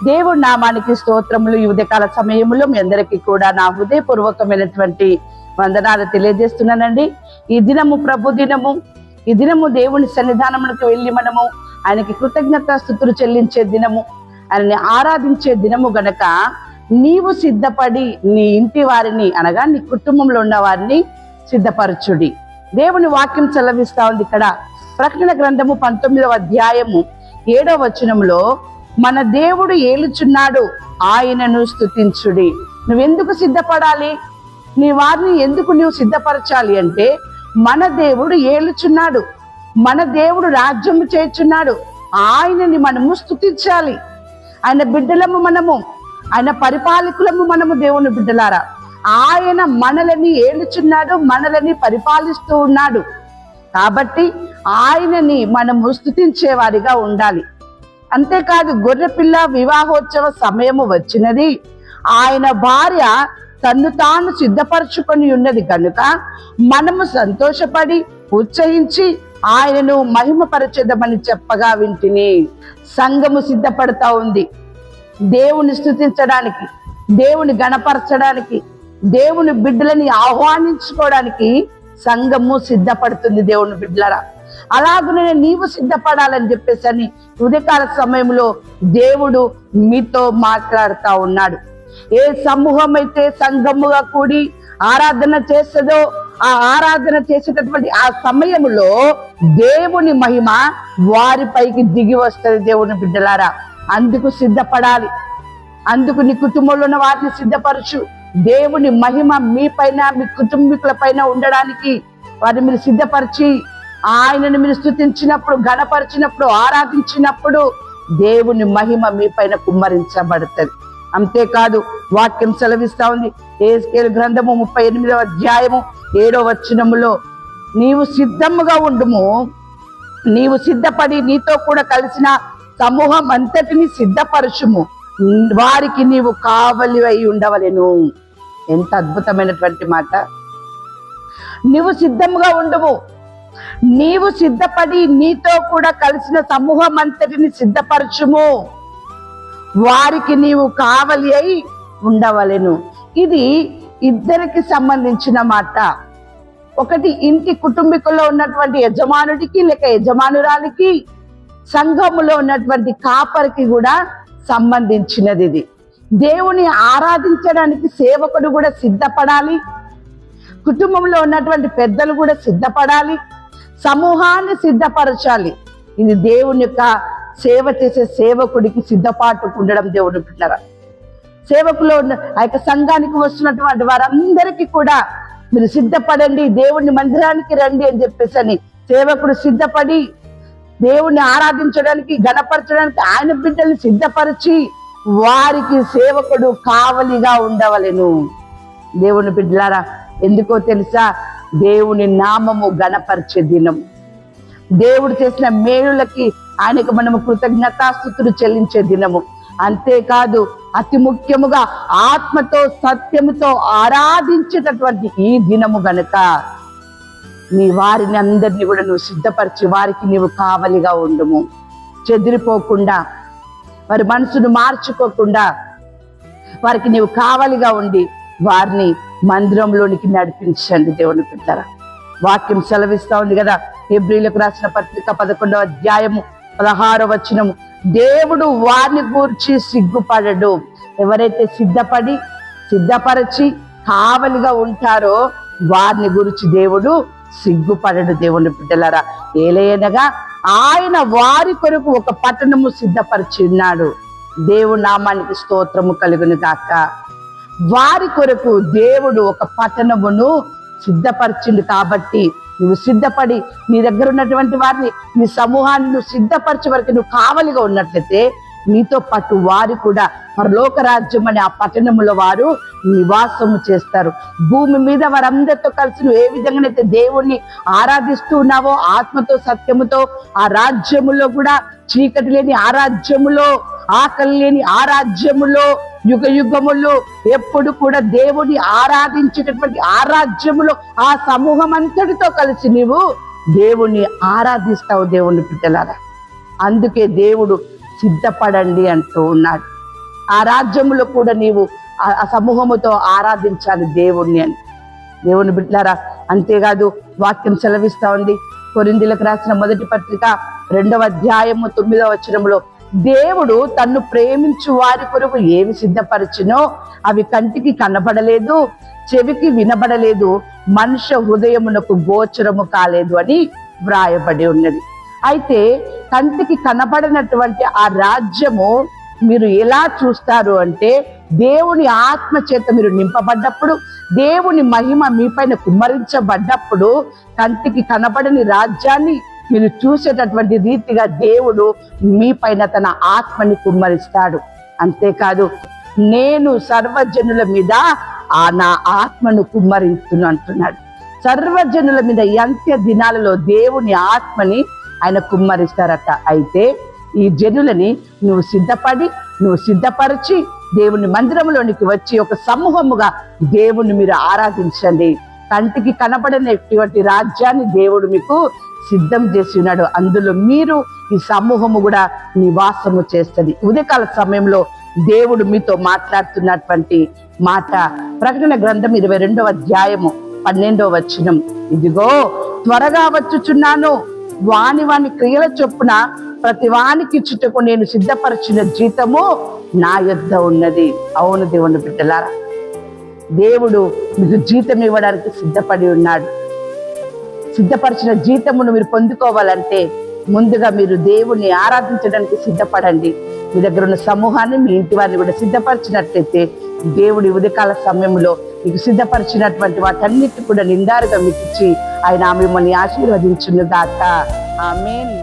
దేవుడి నామానికి స్తోత్రములు. ఈ ఉదయకాల సమయంలో మీ అందరికీ కూడా నా హృదయపూర్వకమైనటువంటి వందనాలు తెలియజేస్తున్నానండి. ఈ దినము ప్రభు దినము. ఈ దినము దేవుని సన్నిధానములకు వెళ్ళి మనము ఆయనకి కృతజ్ఞతాస్తుతులు చెల్లించే దినము, ఆయనని ఆరాధించే దినము గనక నీవు సిద్ధపడి నీ ఇంటి వారిని అనగా నీ కుటుంబంలో ఉన్న వారిని సిద్ధపరచుడి. దేవుని వాక్యం సెలవిస్తా ఉంది ఇక్కడ. ప్రకటన గ్రంథము 19వ అధ్యాయము 7వ వచనంలో, మన దేవుడు ఏలుచున్నాడు, ఆయనను స్తుతించుడి. నువ్వెందుకు సిద్ధపడాలి? నీ వారిని ఎందుకు నువ్వు సిద్ధపరచాలి అంటే, మన దేవుడు ఏలుచున్నాడు, మన దేవుడు రాజ్యము చేయుచున్నాడు, ఆయనని మనము స్తుతించాలి. ఆయన బిడ్డలము మనము, ఆయన పరిపాలకులము మనము. దేవుని బిడ్డలారా, ఆయన మనలని ఏలుచున్నాడు, మనలని పరిపాలిస్తూ ఉన్నాడు. కాబట్టి ఆయనని మనము స్తుతించే వారిగా ఉండాలి. అంతేకాదు, గొర్రెపిల్ల వివాహోత్సవ సమయము వచ్చినది. ఆయన భార్య తన్ను తాను సిద్ధపరచుకొని ఉన్నది కనుక మనము సంతోషపడి ఉత్సహించి ఆయనను మహిమపరచెదమని చెప్పగా వింటిని. సంఘము సిద్ధపడతా ఉంది దేవుని స్తుతించడానికి, దేవుని గణపరచడానికి, దేవుని బిడ్డలని ఆహ్వానించుకోవడానికి సంఘము సిద్ధపడుతుంది. దేవుని బిడ్డలరా, అలాగనే నీవు సిద్ధపడాలని చెప్పేసి ఉదయకాల సమయంలో దేవుడు మీతో మాట్లాడుతూ ఉన్నాడు. ఏ సమూహం అయితే సంఘముగా కూడి ఆరాధన చేస్తుందో, ఆ ఆరాధన చేసేటటువంటి ఆ సమయంలో దేవుని మహిమ వారిపైకి దిగి వస్తుంది. దేవుని బిడ్డలారా, అందుకు సిద్ధపడాలి. అందుకు నీ కుటుంబంలో ఉన్న వారిని సిద్ధపరచు. దేవుని మహిమ మీ పైన, మీ కుటుంబీకుల పైన ఉండడానికి వారిని మీరు సిద్ధపరిచి ఆయనను మీరు స్తుతించినప్పుడు, గణపరిచినప్పుడు, ఆరాధించినప్పుడు దేవుని మహిమ మీ పైన కుమ్మరించబడుతుంది. అంతేకాదు, వాక్యం సెలవిస్తా ఉంది. యెహెజ్కేలు గ్రంథము 38వ అధ్యాయము 7వ వచనములో, నీవు సిద్ధముగా ఉండుము, నీవు సిద్ధపడి నీతో కూడా కలిసిన సమూహం అంతటిని సిద్ధపరచుము, వారికి నీవు కావలి అయి ఉండవలెను. ఎంత అద్భుతమైనటువంటి మాట. నీవు సిద్ధముగా ఉండుము, నీవు సిద్ధపడి నీతో కూడా కలిసిన సమూహం అంతటిని సిద్ధపరచుము, వారికి నీవు కావలి అయి ఉండవలెను. ఇది ఇద్దరికి సంబంధించిన మాట. ఒకటి ఇంటి కుటుంబీకుల్లో ఉన్నటువంటి యజమానుడికి లేక యజమానురాలికి, సంఘములో ఉన్నటువంటి కాపరికి కూడా సంబంధించినది. ఇది దేవుని ఆరాధించడానికి సేవకుడు కూడా సిద్ధపడాలి, కుటుంబంలో ఉన్నటువంటి పెద్దలు కూడా సిద్ధపడాలి, సమూహాన్ని సిద్ధపరచాలి. ఇది దేవుని యొక్క సేవ చేసే సేవకుడికి సిద్ధపాటు ఉండడం. దేవుని బిడ్డలారా, సేవకులో ఉన్న ఆ యొక్క సంఘానికి వస్తున్నటువంటి వారందరికీ కూడా మీరు సిద్ధపడండి, దేవుని మందిరానికి రండి అని చెప్పేసి సేవకుడు సిద్ధపడి దేవుణ్ణి ఆరాధించడానికి, గణపరచడానికి ఆయన బిడ్డల్ని సిద్ధపరిచి వారికి సేవకుడు కావలిగా ఉండవలెను. దేవుని బిడ్డలారా, ఎందుకో తెలుసా? దేవుని నామము గణపరిచే దినం, దేవుడు చేసిన మేలులకి ఆయనకు మనము కృతజ్ఞతాస్తుతులు చెల్లించే దినము. అంతేకాదు, అతి ముఖ్యముగా ఆత్మతో సత్యముతో ఆరాధించేటటువంటి ఈ దినము గనుక నీ వారిని అందరినీ కూడా నువ్వు సిద్ధపరిచి వారికి నీవు కావలిగా ఉండుము. చెదిరిపోకుండా, వారి మనసును మార్చుకోకుండా వారికి నీవు కావలిగా ఉండి వారిని మందిరంలోనికి నడిపించండి. దేవుని బిడ్డలారా, వాక్యం సెలవిస్తా ఉంది కదా, హెబ్రీయులకు రాసిన పత్రిక 11వ అధ్యాయము 16వ వచనము, దేవుడు వారిని గూర్చి సిగ్గుపడడు. ఎవరైతే సిద్ధపరచి కావలిగా ఉంటారో వారిని గురించి దేవుడు సిగ్గుపడడు. దేవుని బిడ్డలారా, ఏలయనగా ఆయన వారి కొరకు ఒక పట్టణము సిద్ధపరిచి ఉన్నాడు. దేవుని నామానికి స్తోత్రము కలుగును గాక. వారి కొరకు దేవుడు ఒక పట్టణమును సిద్ధపరిచిండు. కాబట్టి నువ్వు సిద్ధపడి నీ దగ్గర ఉన్నటువంటి వారిని, నీ సమూహాన్ని నువ్వు సిద్ధపరిచే వరకు నువ్వు కావలిగా ఉన్నట్లయితే నీతో పాటు వారు కూడా పరలోక రాజ్యం అనే ఆ పట్టణంలో వారు నివాసము చేస్తారు. భూమి మీద వారందరితో కలిసి నువ్వు ఏ విధంగానైతే దేవుణ్ణి ఆరాధిస్తూ ఉన్నావో ఆత్మతో సత్యముతో, ఆ రాజ్యములో కూడా చీకటి లేని ఆ రాజ్యములో, ఆకలి లేని ఆ రాజ్యములో, యుగ యుగములు ఎప్పుడు కూడా దేవుని ఆరాధించేటటువంటి ఆ రాజ్యములో ఆ సమూహం అంతటితో కలిసి నీవు దేవుణ్ణి ఆరాధిస్తావు. దేవుని బిడ్డలారా, అందుకే దేవుడు సిద్ధపడండి అంటూ ఉన్నాడు. ఆ రాజ్యములో కూడా నీవు ఆ సమూహముతో ఆరాధించాలి దేవుణ్ణి అని. దేవుని బిడ్డలారా, అంతేకాదు వాక్యం సెలవిస్తా ఉంది. కొరింథీయులకు రాసిన మొదటి పత్రిక 2వ అధ్యాయము 9వ వచనంలో, దేవుడు తన్ను ప్రేమించు వారి కొరకు ఏమి సిద్ధపరిచినో అవి కంటికి కనబడలేదు, చెవికి వినబడలేదు, మనుష్య హృదయమునకు గోచరము కాలేదు అని వ్రాయబడి ఉన్నది. అయితే కంటికి కనబడినటువంటి ఆ రాజ్యము మీరు ఎలా చూస్తారు అంటే, దేవుని ఆత్మ చేత మీరు నింపబడ్డప్పుడు, దేవుని మహిమ మీపైన కుమ్మరించబడ్డప్పుడు కంటికి కనబడని రాజ్యాన్ని మీరు చూసేటటువంటి రీతిగా దేవుడు మీ పైన తన ఆత్మని కుమ్మరిస్తాడు. అంతేకాదు, నేను సర్వజనుల మీద నా ఆత్మను కుమ్మరిస్తున్నా అంటున్నాడు. సర్వజనుల మీద అంత్య దినాలలో దేవుని ఆత్మని ఆయన కుమ్మరిస్తారట. అయితే ఈ జనులని నువ్వు సిద్ధపరిచి దేవుని మందిరంలోనికి వచ్చి ఒక సమూహముగా దేవుణ్ణి మీరు ఆరాధించండి. కంటికి కనబడనటువంటి రాజ్యాన్ని దేవుడు మీకు సిద్ధం చేసి ఉన్నాడు. అందులో మీరు ఈ సమూహము కూడా నివాసము చేస్తుంది. ఉదయకాల సమయంలో దేవుడు మీతో మాట్లాడుతున్నటువంటి మాట ప్రకటన గ్రంథం 22వ అధ్యాయము 12వ వచనం, ఇదిగో త్వరగా వచ్చుచున్నాను, వాని క్రియల చొప్పున ప్రతి వానికి ఇచ్చుటకు నేను సిద్ధపరిచిన జీతము నా యొద్ద ఉన్నది. అవును దేవుని బిడ్డలారా, దేవుడు మీకు జీతం ఇవ్వడానికి సిద్ధపడి ఉన్నాడు. సిద్ధపరిచిన జీతమును మీరు పొందుకోవాలంటే ముందుగా మీరు దేవుణ్ణి ఆరాధించడానికి సిద్ధపడండి. మీ దగ్గర ఉన్న సమూహాన్ని, మీ ఇంటి వారిని కూడా సిద్ధపరిచినట్లయితే దేవుడి ఉదయకాల సమయంలో మీకు సిద్ధపరిచినటువంటి వాటన్నిటి కూడా నిండారుగా మీకు ఇచ్చి ఆయన మిమ్మల్ని ఆశీర్వదించును గాక. ఆమేన్.